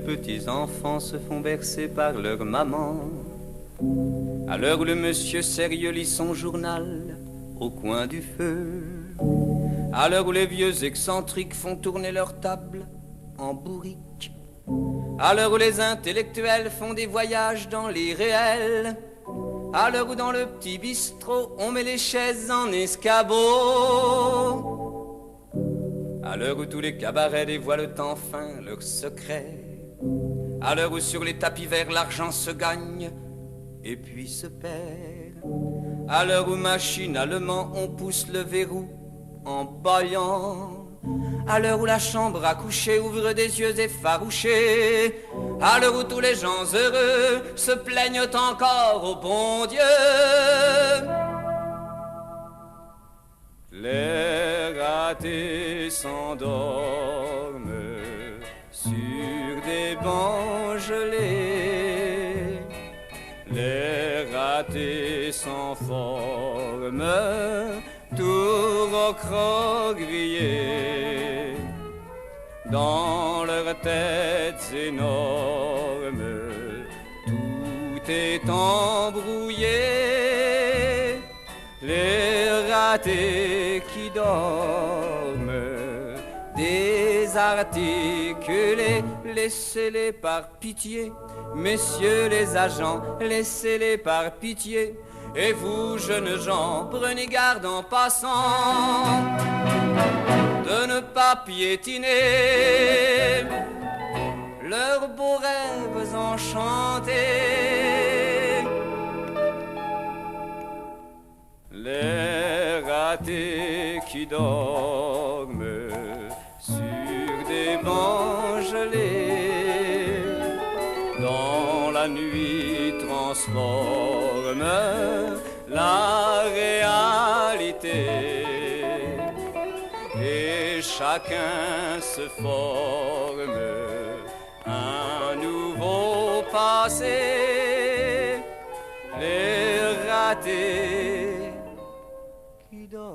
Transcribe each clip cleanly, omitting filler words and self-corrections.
petits enfants se font bercer par leur maman. À l'heure où le monsieur sérieux lit son journal au coin du feu. À l'heure où les vieux excentriques font tourner leur table en bourrique. À l'heure où les intellectuels font des voyages dans les réels. À l'heure où dans le petit bistrot on met les chaises en escabeau. À l'heure où tous les cabarets dévoilent enfin leurs secrets. À l'heure où sur les tapis verts l'argent se gagne et puis se perd. À l'heure où machinalement on pousse le verrou en bâillant. À l'heure où la chambre à coucher ouvre des yeux effarouchés. À l'heure où tous les gens heureux se plaignent encore au bon Dieu. Les ratés s'endorment sur des bancs gelés. Les ratés s'enforment tout recroquevillés. Dans leurs têtes énormes, tout est embrouillé. Les ratés qui dorment, désarticulés, laissez-les par pitié. Messieurs les agents, laissez-les par pitié. Et vous, jeunes gens, prenez garde en passant de ne pas piétiner leurs beaux rêves enchantés. Les ratés qui dorment sur des bancs gelés, dans la nuit transforment la réalité. Et chacun se forme un nouveau passé. Les ratés qui dorment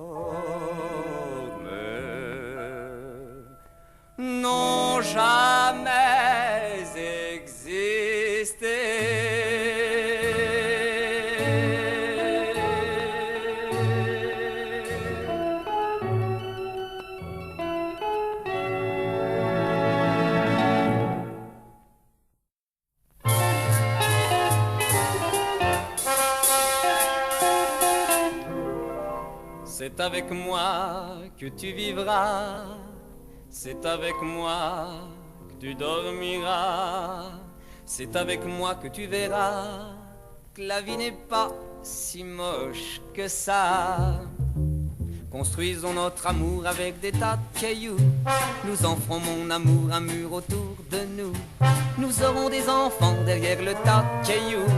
n'ont jamais existé. C'est avec moi que tu vivras, c'est avec moi que tu dormiras, c'est avec moi que tu verras que la vie n'est pas si moche que ça. Construisons notre amour avec des tas de cailloux, nous en ferons mon amour un mur autour de nous. Nous aurons des enfants derrière le tas de cailloux,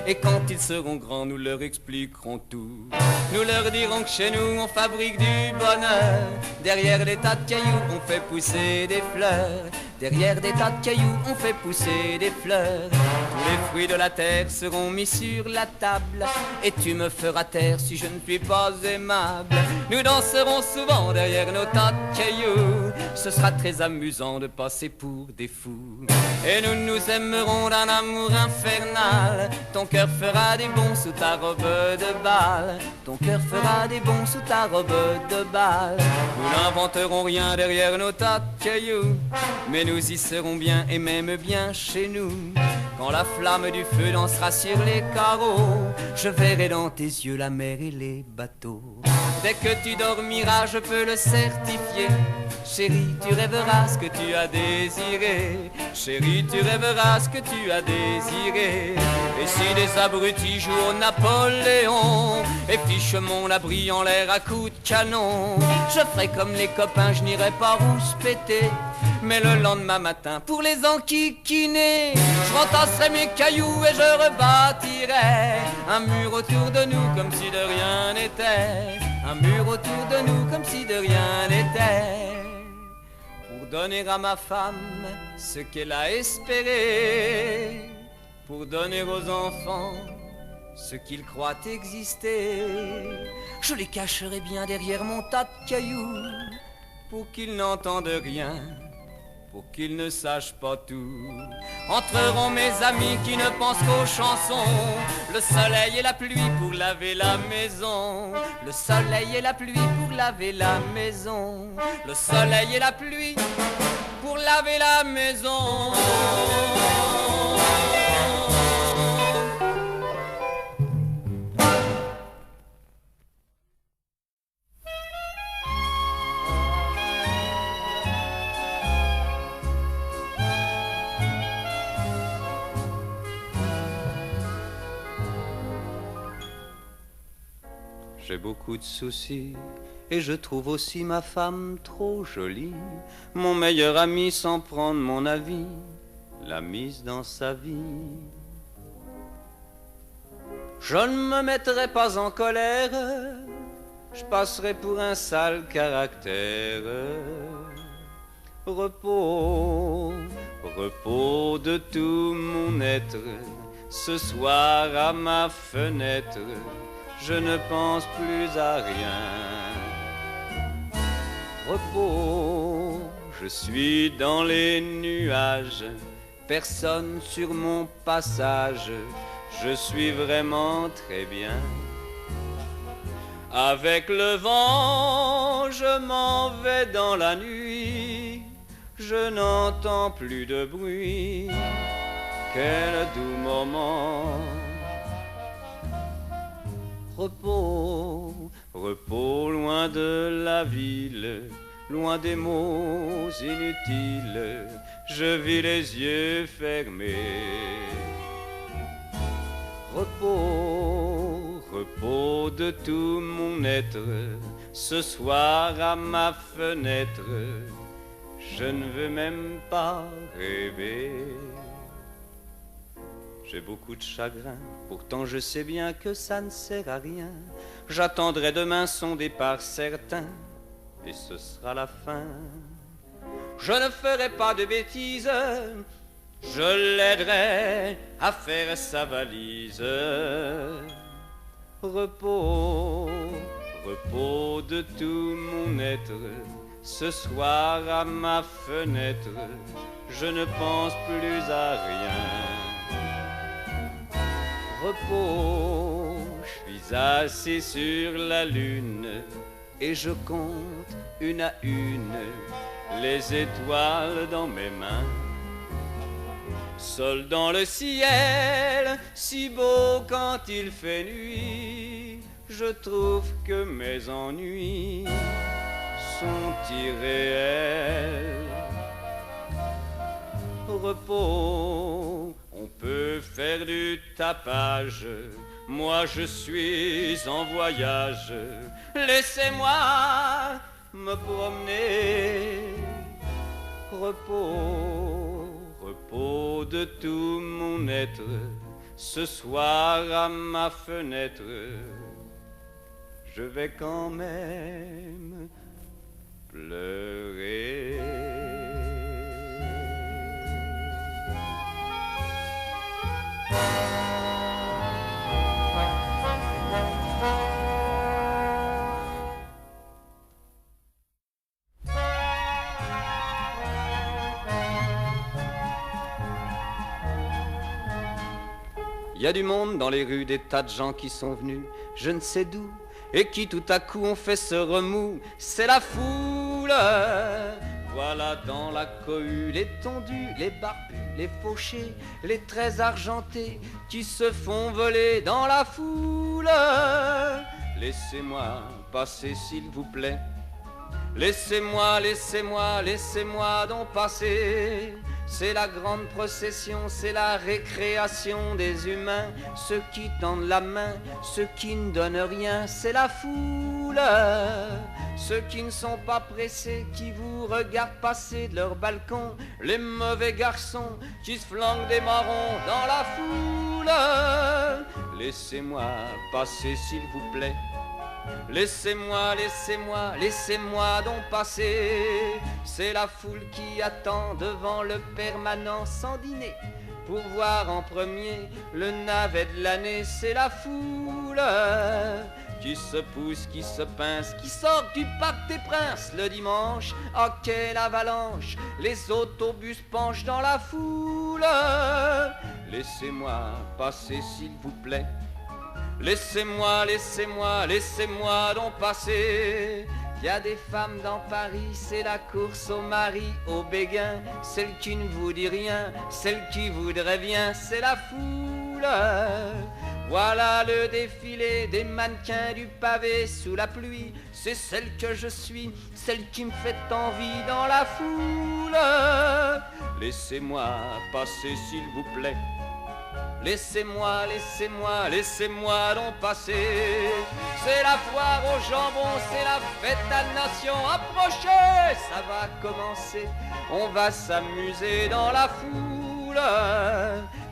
et quand ils seront grands, nous leur expliquerons tout. Nous leur dirons que chez nous, on fabrique du bonheur. Derrière les tas de cailloux, on fait pousser des fleurs. Derrière des tas de cailloux, on fait pousser des fleurs. Tous les fruits de la terre seront mis sur la table, et tu me feras taire si je ne suis pas aimable. Nous danserons souvent derrière nos tas de cailloux. Ce sera très amusant de passer pour des fous. Et nous nous aimerons d'un amour infernal. Ton cœur fera des bonds sous ta robe de bal. Ton cœur fera des bonds sous ta robe de bal. Nous n'inventerons rien derrière nos tas de cailloux, mais nous y serons bien et même bien chez nous. Quand la flamme du feu dansera sur les carreaux, je verrai dans tes yeux la mer et les bateaux. Dès que tu dormiras, je peux le certifier. Chérie, tu rêveras ce que tu as désiré. Chérie, tu rêveras ce que tu as désiré. Et si des abrutis jouent au Napoléon et fichent mon abri en l'air à coups de canon, je ferai comme les copains, je n'irai pas rouspéter. Mais le lendemain matin, pour les enquiquiner, je rentasserai mes cailloux et je rebâtirai un mur autour de nous comme si de rien n'était. Un mur autour de nous comme si de rien n'était. Pour donner à ma femme ce qu'elle a espéré, pour donner aux enfants ce qu'ils croient exister, je les cacherai bien derrière mon tas de cailloux, pour qu'ils n'entendent rien pour qu'ils ne sachent pas tout. Entreront mes amis qui ne pensent qu'aux chansons, le soleil et la pluie pour laver la maison. Le soleil et la pluie pour laver la maison. Le soleil et la pluie pour laver la maison. J'ai beaucoup de soucis et je trouve aussi ma femme trop jolie. Mon meilleur ami, sans prendre mon avis, l'a mise dans sa vie. Je ne me mettrai pas en colère, je passerai pour un sale caractère. Repos, repos de tout mon être, ce soir à ma fenêtre, je ne pense plus à rien. Repos, je suis dans les nuages, personne sur mon passage, je suis vraiment très bien. Avec le vent, je m'en vais dans la nuit, je n'entends plus de bruit. Quel doux moment. Repos, repos loin de la ville, loin des mots inutiles, je vis les yeux fermés. Repos, repos de tout mon être, ce soir à ma fenêtre, je ne veux même pas rêver. J'ai beaucoup de chagrin, pourtant je sais bien que ça ne sert à rien. J'attendrai demain son départ certain, et ce sera la fin. Je ne ferai pas de bêtises, je l'aiderai à faire sa valise. Repos, repos de tout mon être, ce soir à ma fenêtre, je ne pense plus à rien. Repos, je suis assis sur la lune et je compte une à une les étoiles dans mes mains. Seul dans le ciel, si beau quand il fait nuit, je trouve que mes ennuis sont irréels. Repos, on peut faire du tapage, moi je suis en voyage, laissez-moi me promener. Repos, repos de tout mon être, ce soir à ma fenêtre, je vais quand même pleurer. Il y a du monde dans les rues, des tas de gens qui sont venus, je ne sais d'où, et qui tout à coup ont fait ce remous. C'est la foule. Voilà dans la cohue les tondus, les barbus, les fauchés, les traits argentés qui se font voler dans la foule. Laissez-moi passer s'il vous plaît. Laissez-moi, laissez-moi, laissez-moi donc passer. C'est la grande procession, c'est la récréation des humains. Ceux qui tendent la main, ceux qui ne donnent rien, c'est la foule. Ceux qui ne sont pas pressés, qui vous regardent passer de leur balcon. Les mauvais garçons qui se flanquent des marrons dans la foule. Laissez-moi passer s'il vous plaît. Laissez-moi, laissez-moi, laissez-moi donc passer. C'est la foule qui attend devant le permanent sans dîner pour voir en premier le navet de l'année. C'est la foule qui se pousse, qui se pince, qui sort du Parc des Princes le dimanche. Ah, quelle avalanche, les autobus penchent dans la foule. Laissez-moi passer s'il vous plaît. Laissez-moi, laissez-moi, laissez-moi donc passer. Y a des femmes dans Paris, c'est la course au mari, au béguin. Celle qui ne vous dit rien, celle qui voudrait bien, c'est la foule. Voilà le défilé des mannequins du pavé sous la pluie. C'est celle que je suis, celle qui me fait envie dans la foule. Laissez-moi passer s'il vous plaît. Laissez-moi, laissez-moi, laissez-moi donc passer. C'est la foire au jambon, c'est la fête à nation. Approchez, ça va commencer. On va s'amuser dans la foule.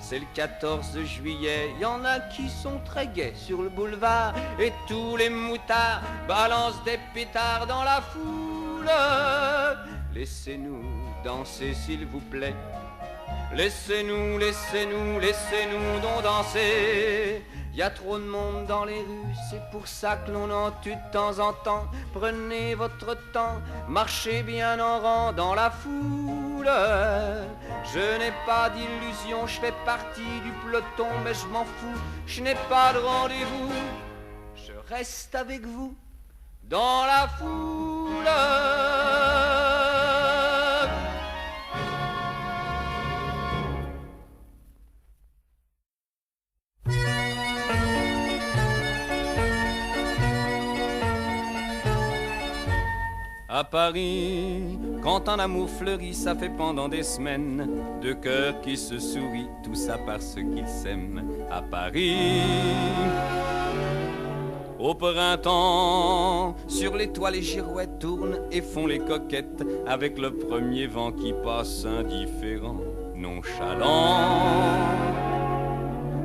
C'est le 14 juillet, y en a qui sont très gais sur le boulevard. Et tous les moutards balancent des pétards dans la foule. Laissez-nous danser s'il vous plaît. Laissez-nous, laissez-nous, laissez-nous donc danser. Y a trop de monde dans les rues, c'est pour ça que l'on en tue de temps en temps. Prenez votre temps, marchez bien en rang dans la foule. Je n'ai pas d'illusion, je fais partie du peloton, mais je m'en fous, je n'ai pas de rendez-vous. Je reste avec vous dans la foule. À Paris, quand un amour fleurit, ça fait pendant des semaines deux cœurs qui se sourient, tout ça parce qu'ils s'aiment. À Paris, au printemps, sur les toits les girouettes tournent et font les coquettes avec le premier vent qui passe indifférent, nonchalant.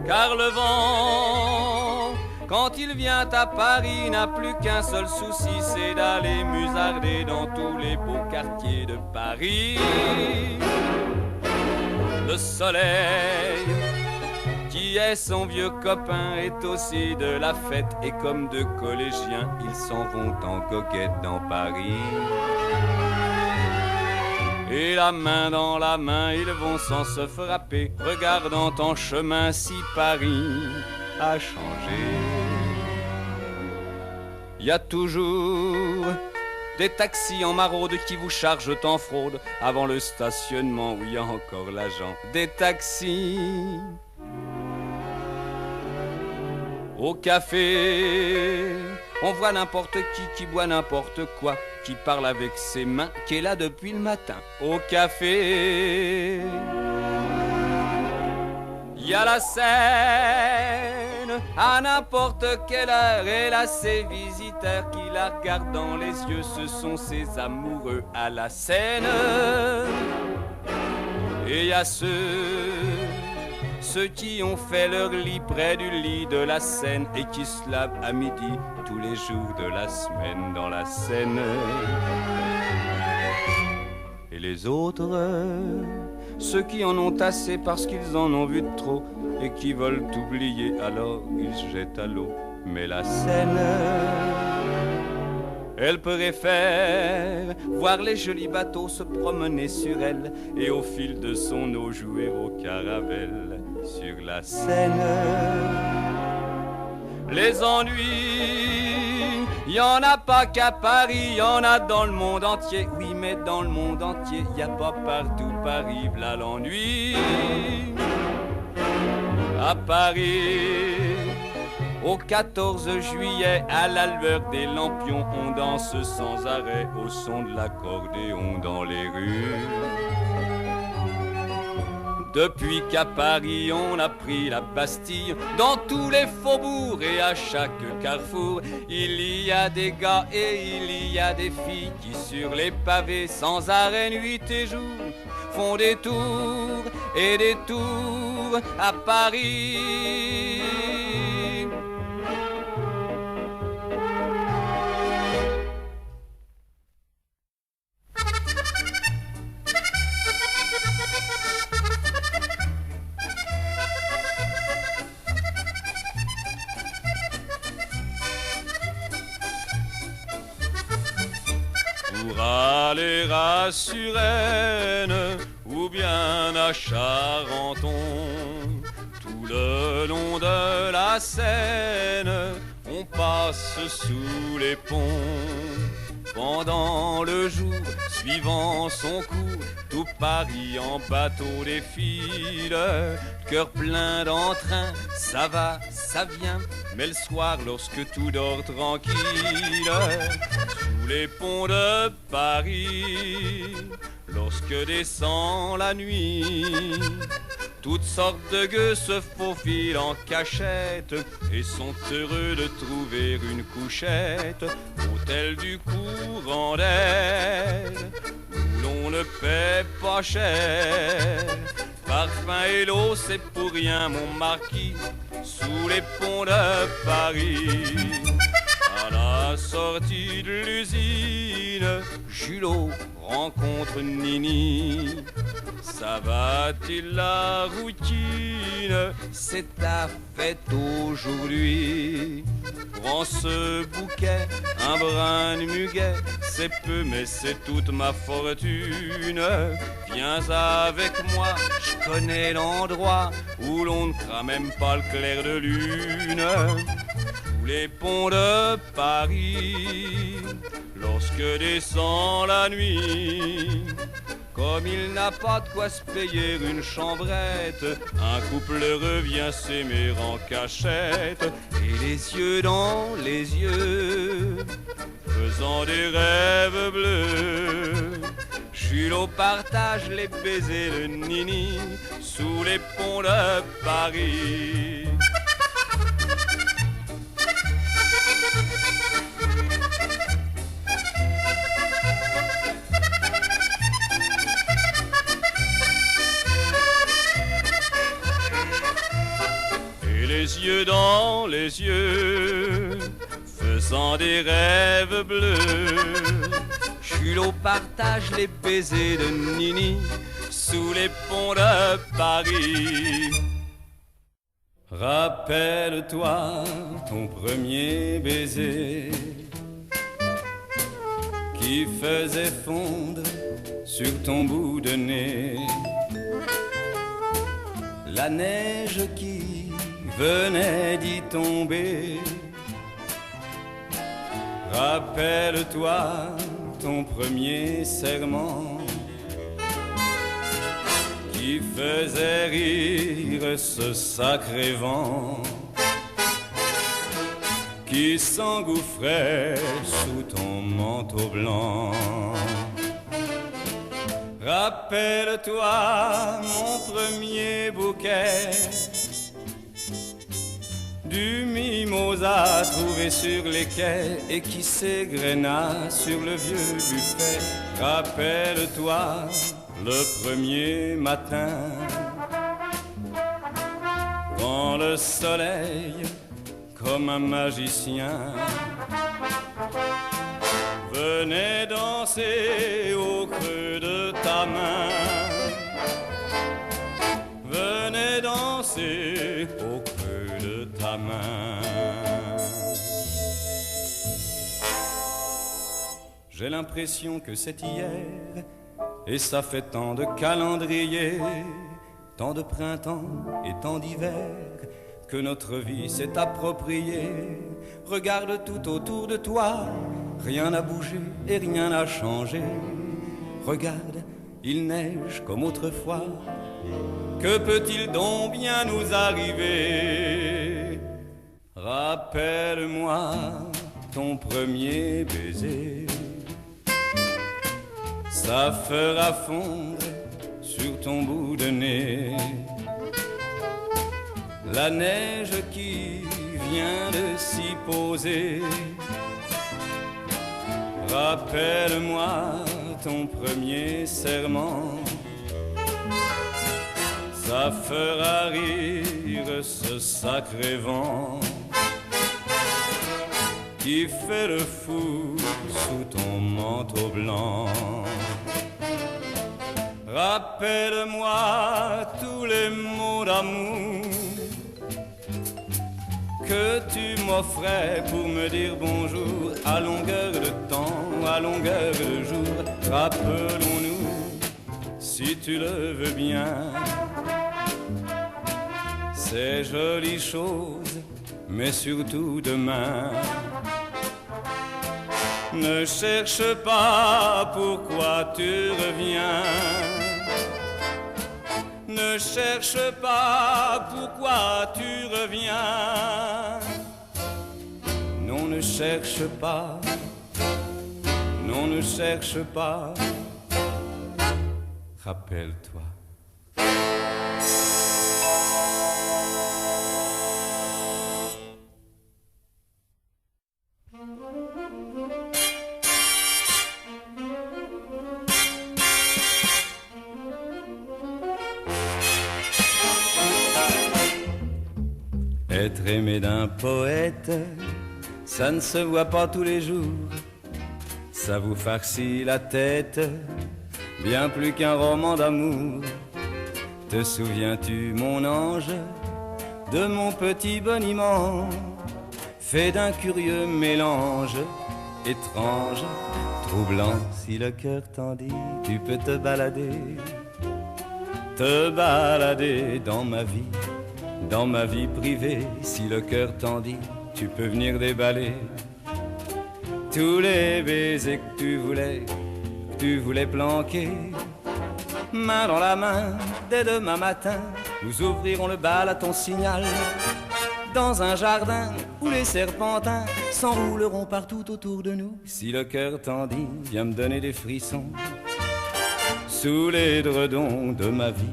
Car le vent, quand il vient à Paris, n'a plus qu'un seul souci, c'est d'aller musarder dans tous les beaux quartiers de Paris. Le soleil, qui est son vieux copain, est aussi de la fête. Et comme deux collégiens, ils s'en vont en coquette dans Paris. Et la main dans la main, ils vont sans se frapper, regardant en chemin si Paris a changé. Y a toujours des taxis en maraude qui vous chargent en fraude avant le stationnement où y a encore l'agent. Des taxis au café, on voit n'importe qui boit n'importe quoi, qui parle avec ses mains, qui est là depuis le matin. Au café, y a la Seine à n'importe quelle heure, et là ses visiteurs qui la regardent dans les yeux, ce sont ses amoureux à la Seine. Et y a ceux qui ont fait leur lit près du lit de la Seine et qui se lavent à midi tous les jours de la semaine dans la Seine. Et les autres, ceux qui en ont assez parce qu'ils en ont vu de trop et qui veulent oublier, alors ils se jettent à l'eau. Mais la Seine, elle préfère voir les jolis bateaux se promener sur elle et au fil de son eau jouer au caravelle sur la Seine. Les ennuis, y en a pas qu'à Paris, y en a dans le monde entier. Oui, mais dans le monde entier, y a pas partout Paris, v'là l'ennui. À Paris, au 14 juillet, à la lueur des lampions, on danse sans arrêt au son de l'accordéon dans les rues. Depuis qu'à Paris on a pris la Bastille, dans tous les faubourgs et à chaque carrefour, il y a des gars et il y a des filles qui sur les pavés, sans arrêt nuit et jour, font des tours et des tours à Paris. l'air à Suresnes ou bien à Charenton. Tout le long de la Seine, on passe sous les ponts. Pendant le jour, suivant son cours, tout Paris en bateau défile. Cœur plein d'entrain, ça va, ça vient. Mais le soir, lorsque tout dort tranquille, sous les ponts de Paris, lorsque descend la nuit, toutes sortes de gueux se faufilent en cachette et sont heureux de trouver une couchette. Hôtel du courant d'air, où l'on ne paie pas cher. Parfum et l'eau, c'est pour rien, mon marquis, sous les ponts de Paris. À la sortie de l'usine, Julot rencontre Nini. Ça va-t-il la routine? C'est ta fête aujourd'hui. Prends ce bouquet, un brin de muguet, c'est peu mais c'est toute ma fortune. Viens avec moi, je connais l'endroit où l'on ne craint même pas le clair de lune. Sous les ponts de Paris, lorsque descend la nuit, comme il n'a pas de quoi se payer une chambrette, un couple revient s'aimer en cachette. Et les yeux dans les yeux, faisant des rêves bleus, Julot partage les baisers de Nini sous les ponts de Paris. Les yeux dans les yeux, faisant des rêves bleus, Julot partage les baisers de Nini sous les ponts de Paris. Rappelle-toi ton premier baiser qui faisait fondre sur ton bout de nez la neige qui venait d'y tomber. Rappelle-toi ton premier serment qui faisait rire ce sacré vent qui s'engouffrait sous ton manteau blanc. Rappelle-toi mon premier bouquet du mimosa trouvé sur les quais et qui s'égrena sur le vieux buffet. Rappelle-toi le premier matin quand le soleil, comme un magicien, venait danser au creux de ta main. Venait danser au creux de ta main. J'ai l'impression que c'est hier, et ça fait tant de calendrier, tant de printemps et tant d'hiver, que notre vie s'est appropriée. Regarde tout autour de toi, rien n'a bougé et rien n'a changé. Regarde, il neige comme autrefois. Que peut-il donc bien nous arriver? Rappelle-moi ton premier baiser. Ça fera fondre sur ton bout de nez la neige qui vient de s'y poser. Rappelle-moi ton premier serment. Ça fera rire ce sacré vent qui fait le fou sous ton manteau blanc. Rappelle-moi tous les mots d'amour que tu m'offrais pour me dire bonjour à longueur de temps, à longueur de jour. Rappelons-nous, si tu le veux bien, ces jolies choses, mais surtout demain. Ne cherche pas pourquoi tu reviens. Ne cherche pas pourquoi tu reviens. Non, ne cherche pas. Non, ne cherche pas. Rappelle-toi. Être aimé d'un poète, ça ne se voit pas tous les jours. Ça vous farcit la tête, bien plus qu'un roman d'amour. Te souviens-tu, mon ange, de mon petit boniment, fait d'un curieux mélange, étrange, troublant. Si le cœur t'en dit, tu peux te balader dans ma vie privée. Si le cœur t'en dit, tu peux venir déballer tous les baisers que tu voulais planquer. Main dans la main, dès demain matin, nous ouvrirons le bal à ton signal, dans un jardin où les serpentins s'enrouleront partout autour de nous. Si le cœur t'en dit, viens me donner des frissons sous les dredons de ma vie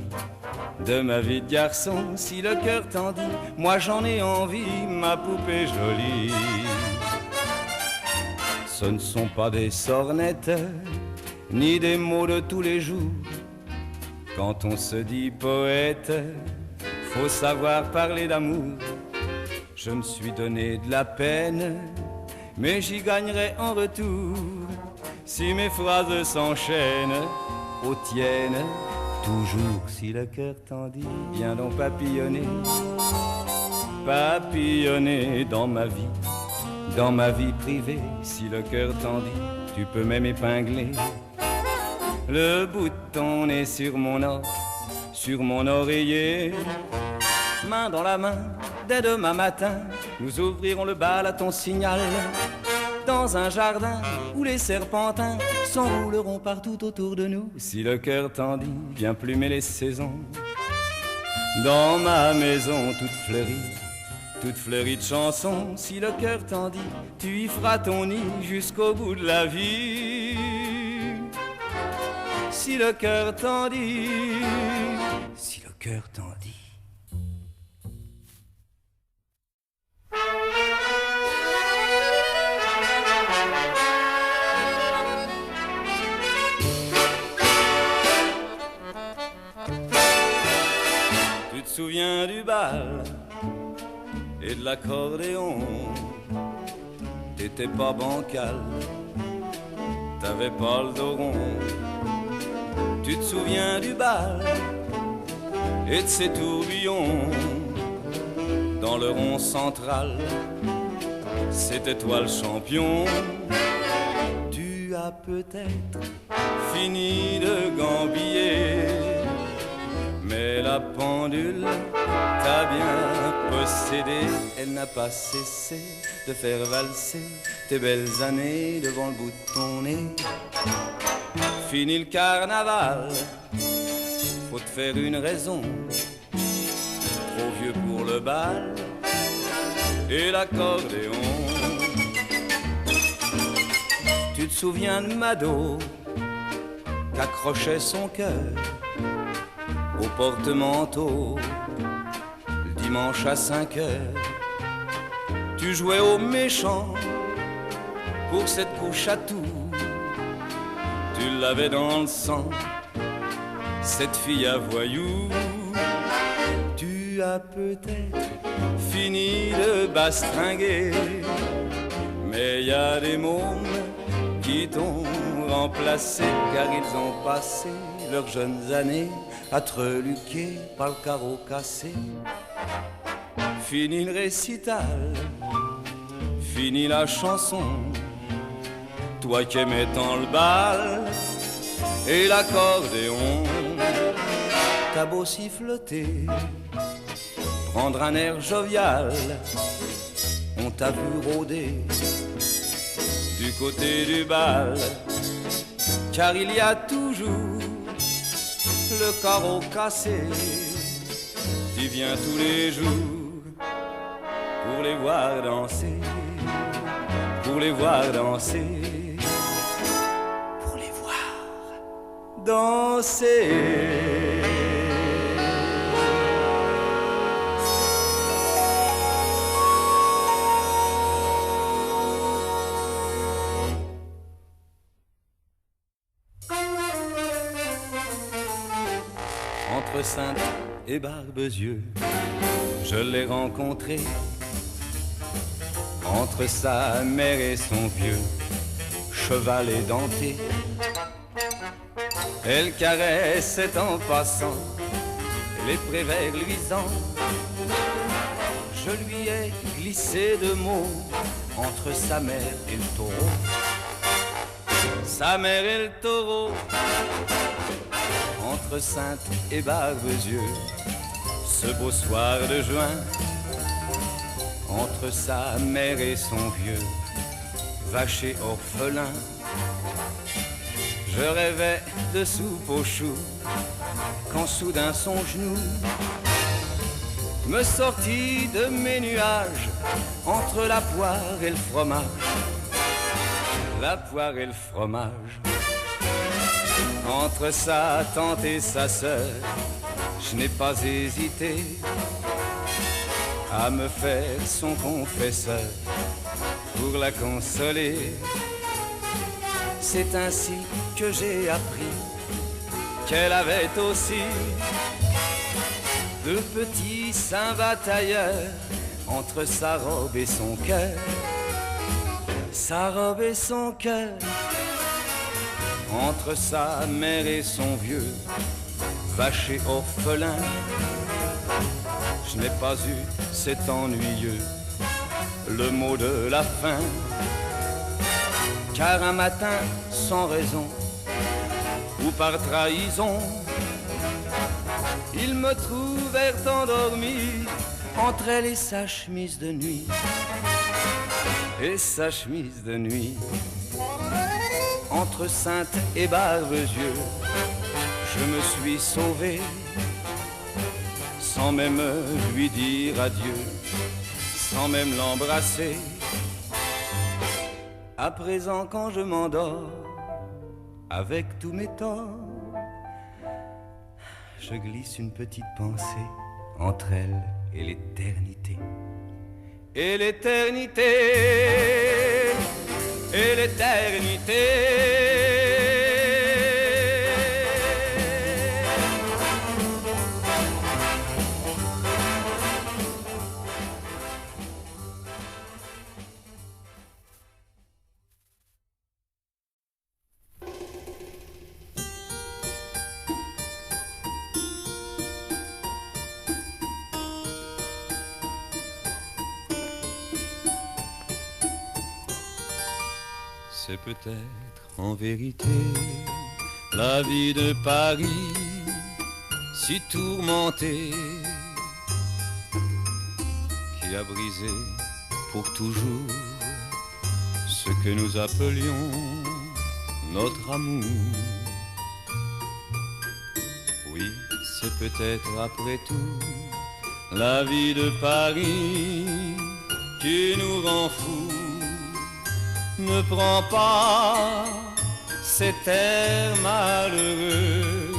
de garçon. Si le cœur t'en dit, moi j'en ai envie, ma poupée jolie. Ce ne sont pas des sornettes, ni des mots de tous les jours. Quand on se dit poète, faut savoir parler d'amour. Je me suis donné de la peine, mais j'y gagnerai en retour, si mes phrases s'enchaînent aux tiennes. Toujours, si le cœur t'en dit, viens donc papillonner dans ma vie privée. Si le cœur t'en dit, tu peux même épingler le bout de ton nez sur mon oreiller. Main dans la main, dès demain matin, nous ouvrirons le bal à ton signal, dans un jardin où les serpentins s'enrouleront partout autour de nous. Si le cœur t'en dit, viens plumer les saisons dans ma maison toute fleurie de chansons. Si le cœur t'en dit, tu y feras ton nid jusqu'au bout de la vie. Si le cœur t'en dit, si le cœur t'en dit. Tu te souviens du bal et de l'accordéon? T'étais pas bancal, t'avais pas le dos rond. Tu te souviens du bal et de ces tourbillons dans le rond central? C'était toi le champion. Tu as peut-être fini de gambiller, mais la pendule t'a bien possédé. Elle n'a pas cessé de faire valser tes belles années devant le bout de ton nez. Fini le carnaval, faut te faire une raison. Trop vieux pour le bal et l'accordéon. Tu te souviens de Mado qu'accrochait son cœur au porte-manteau le dimanche à 5 heures? Tu jouais au méchant pour cette couche à tout. Tu l'avais dans le sang, cette fille à voyou. Tu as peut-être fini de bastringuer, mais y a des mômes qui t'ont remplacé, car ils ont passé leurs jeunes années à te reluquer par le carreau cassé. Fini le récital, fini la chanson. Toi qui aimais tant le bal et l'accordéon, t'as beau siffloter, prendre un air jovial, on t'a vu rôder du côté du bal, car il y a toujours le carreau cassé. Tu viens tous les jours pour les voir danser, pour les voir danser, pour les voir danser. Entre Sainte et Barbezieux, je l'ai rencontré. Entre sa mère et son vieux cheval édenté, elle caressait en passant les prévers luisants. Je lui ai glissé de mots entre sa mère et le taureau. Sa mère et le taureau, entre Sainte et Barbezieux, ce beau soir de juin, entre sa mère et son vieux vacher orphelin. Je rêvais de soupe aux choux quand soudain son genou me sortit de mes nuages entre la poire et le fromage, la poire et le fromage. Entre sa tante et sa sœur, je n'ai pas hésité à me faire son confesseur pour la consoler. C'est ainsi que j'ai appris qu'elle avait aussi de petits seins batailleurs entre sa robe et son cœur, sa robe et son cœur. Entre sa mère et son vieux vacher orphelin, je n'ai pas eu cet ennuyeux le mot de la fin. Car un matin, sans raison ou par trahison, ils me trouvèrent endormi entre elle et sa chemise de nuit, et sa chemise de nuit. Entre Sainte et Barbezieux, je me suis sauvé sans même lui dire adieu, sans même l'embrasser. À présent quand je m'endors, avec tous mes torts, je glisse une petite pensée entre elle et l'éternité. Et l'éternité, et l'éternité. C'est peut-être en vérité la vie de Paris, si tourmentée, qui a brisé pour toujours ce que nous appelions notre amour. Oui, c'est peut-être après tout la vie de Paris qui nous rend fous. Ne prends pas cet air malheureux,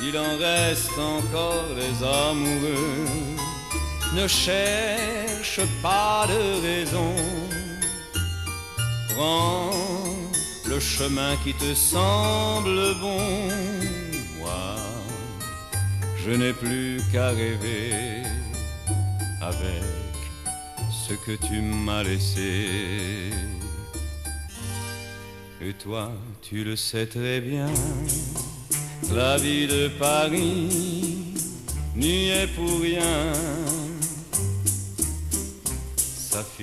il en reste encore des amoureux. Ne cherche pas de raison, prends le chemin qui te semble bon. Moi, je n'ai plus qu'à rêver avec ce que tu m'as laissé. Et toi, tu le sais très bien, la vie de Paris n'y est pour rien.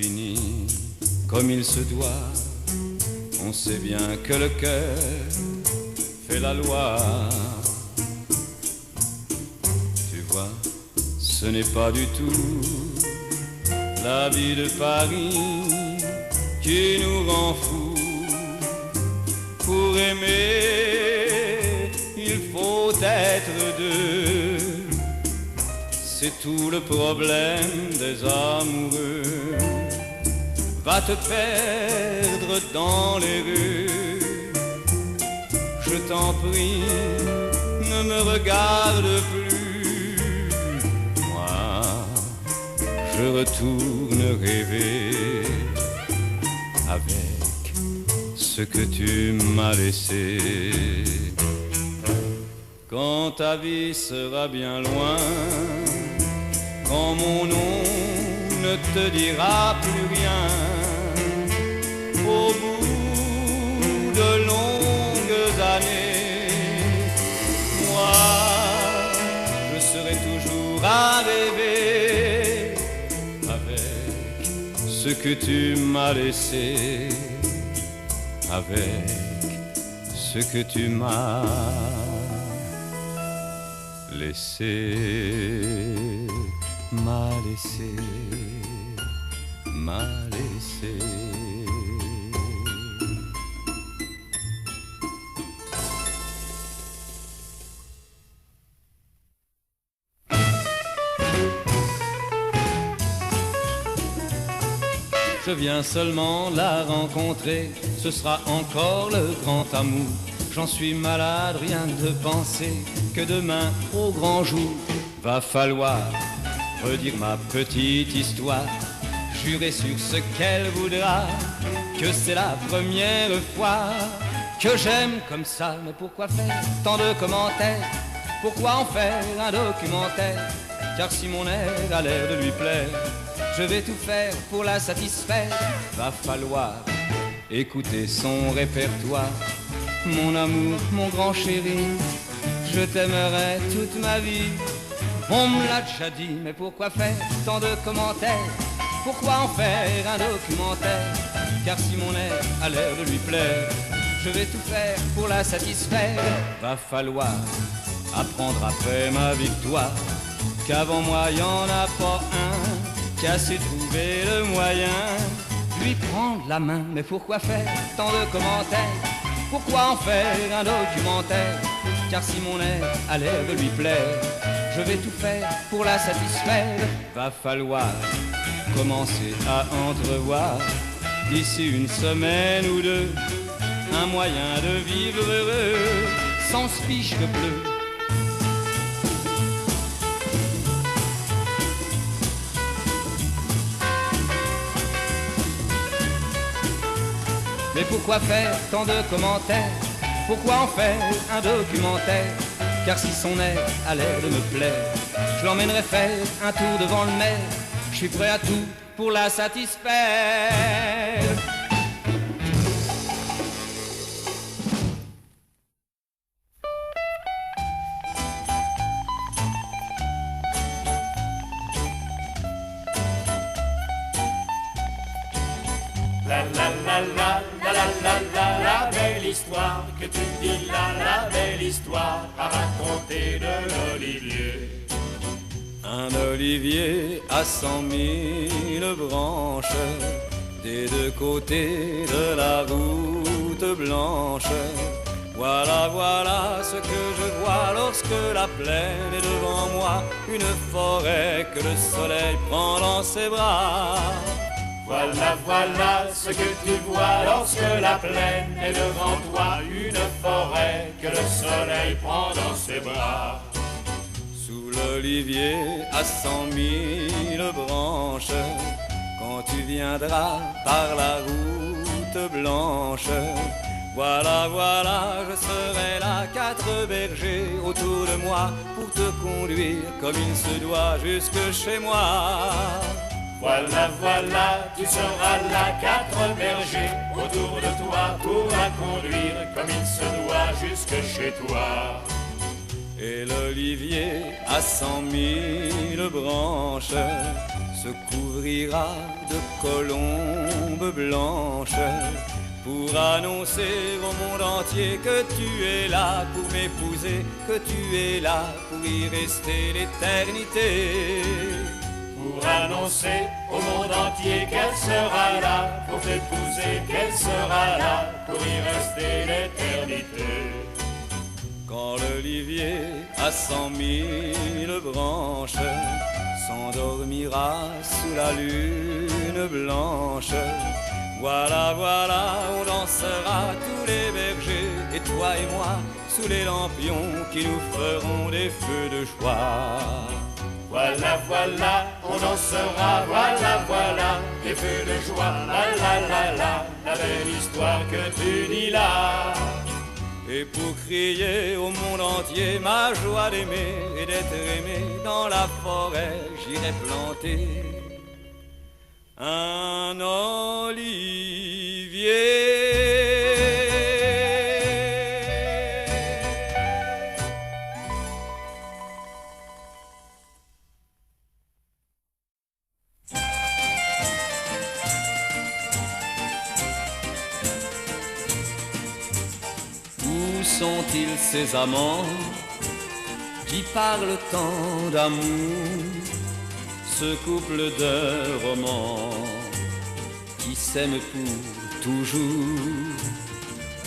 fini comme il se doit. On sait bien que le cœur fait la loi. Tu vois, ce n'est pas du tout la vie de Paris qui nous rend fous. Pour aimer, il faut être deux. C'est tout le problème des amoureux. Va te perdre dans les rues. Je t'en prie, ne me regarde plus. Moi, je retourne rêver avec ce que tu m'as laissé. Quand ta vie sera bien loin, quand mon nom ne te dira plus rien, au bout de longues années, moi, je serai toujours à rêver avec ce que tu m'as laissé, avec ce que tu m'as laissé, m'a laissé, m'a laissé. Je viens seulement la rencontrer, ce sera encore le grand amour. J'en suis malade, rien de penser que demain au grand jour va falloir redire ma petite histoire, jurer sur ce qu'elle voudra, que c'est la première fois que j'aime comme ça. Mais pourquoi faire tant de commentaires? Pourquoi en faire un documentaire? Car si mon air a l'air de lui plaire, je vais tout faire pour la satisfaire. Va falloir écouter son répertoire. Mon amour, mon grand chéri, je t'aimerai toute ma vie. On me l'a déjà dit, mais pourquoi faire tant de commentaires? Pourquoi en faire un documentaire? Car si mon air a l'air de lui plaire, je vais tout faire pour la satisfaire. Va falloir apprendre après ma victoire qu'avant moi y en a pas un qui a su trouver le moyen de lui prendre la main. Mais pourquoi faire tant de commentaires? Pourquoi en faire un documentaire? Car si mon air a l'air de lui plaire, je vais tout faire pour la satisfaire. Va falloir commencer à entrevoir d'ici une semaine ou deux un moyen de vivre heureux sans fiche de bleu. Mais pourquoi faire tant de commentaires? Pourquoi en faire un documentaire? Car si son air a l'air de me plaire, je l'emmènerai faire un tour devant le maire. Je suis prêt à tout pour la satisfaire. La belle histoire que tu dis là, la belle histoire à raconter de l'olivier. Un olivier à 100 000 branches, des deux côtés de la route blanche. Voilà, voilà ce que je vois lorsque la plaine est devant moi, une forêt que le soleil prend dans ses bras. Voilà, voilà ce que tu vois lorsque la plaine est devant toi, une forêt que le soleil prend dans ses bras. Sous l'olivier à 100 000 branches, quand tu viendras par la route blanche, voilà, voilà, je serai là, 4 bergers autour de moi, pour te conduire comme il se doit jusque chez moi. Voilà, voilà, tu seras là, 4 bergers autour de toi pour la conduire comme il se doit jusque chez toi. Et l'olivier à 100 000 branches, se couvrira de colombes blanches pour annoncer au monde entier que tu es là pour m'épouser, que tu es là pour y rester l'éternité. Pour annoncer au monde entier qu'elle sera là pour t'épouser, qu'elle sera là pour y rester l'éternité. Quand l'olivier à 100 000 branches s'endormira sous la lune blanche, voilà, voilà, on dansera tous les bergers, et toi et moi, sous les lampions qui nous feront des feux de joie. Voilà, voilà, on dansera, voilà, voilà, des feux de joie, la la la la, la belle histoire que tu dis là. Et pour crier au monde entier ma joie d'aimer et d'être aimé, dans la forêt j'irai planter un olivier. Où sont-ils ces amants qui parlent tant d'amour, ce couple de romans qui s'aiment pour toujours?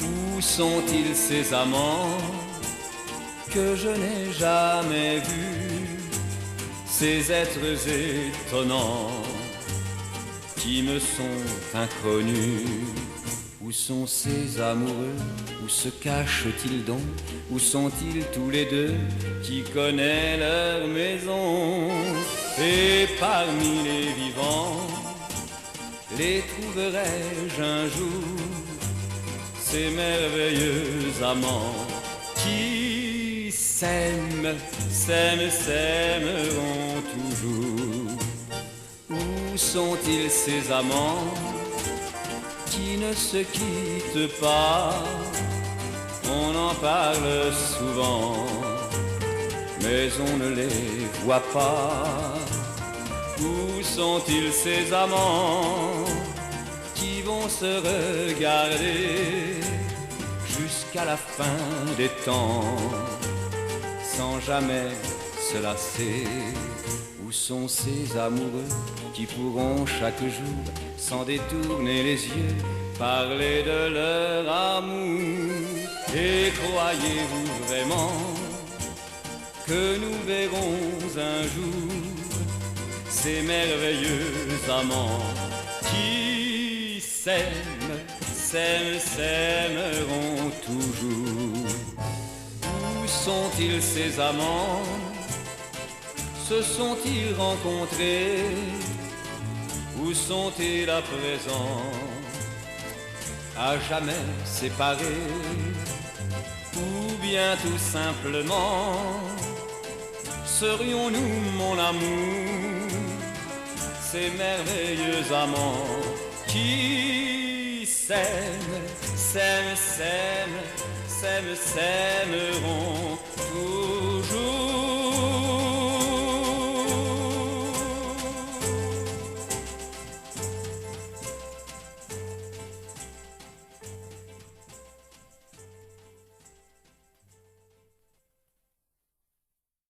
Où sont-ils ces amants que je n'ai jamais vus, ces êtres étonnants qui me sont inconnus? Où sont ces amoureux? Où se cachent-ils donc? Où sont-ils tous les deux qui connaissent leur maison? Et parmi les vivants, les trouverai-je un jour, ces merveilleux amants qui s'aiment, s'aiment, s'aimeront toujours? Où sont-ils ces amants qui ne se quittent pas? On en parle souvent, mais on ne les voit pas. Où sont-ils ces amants qui vont se regarder jusqu'à la fin des temps, sans jamais se lasser? Où sont ces amoureux qui pourront chaque jour, sans détourner les yeux, parler de leur amour? Et croyez-vous vraiment que nous verrons un jour ces merveilleux amants qui s'aiment, s'aiment, s'aimeront toujours? Où sont-ils ces amants? Se sont-ils rencontrés? Où sont-ils à présent? À jamais séparés? Ou bien tout simplement serions-nous, mon amour, ces merveilleux amants qui s'aiment, s'aiment, s'aiment, s'aiment, s'aimeront tous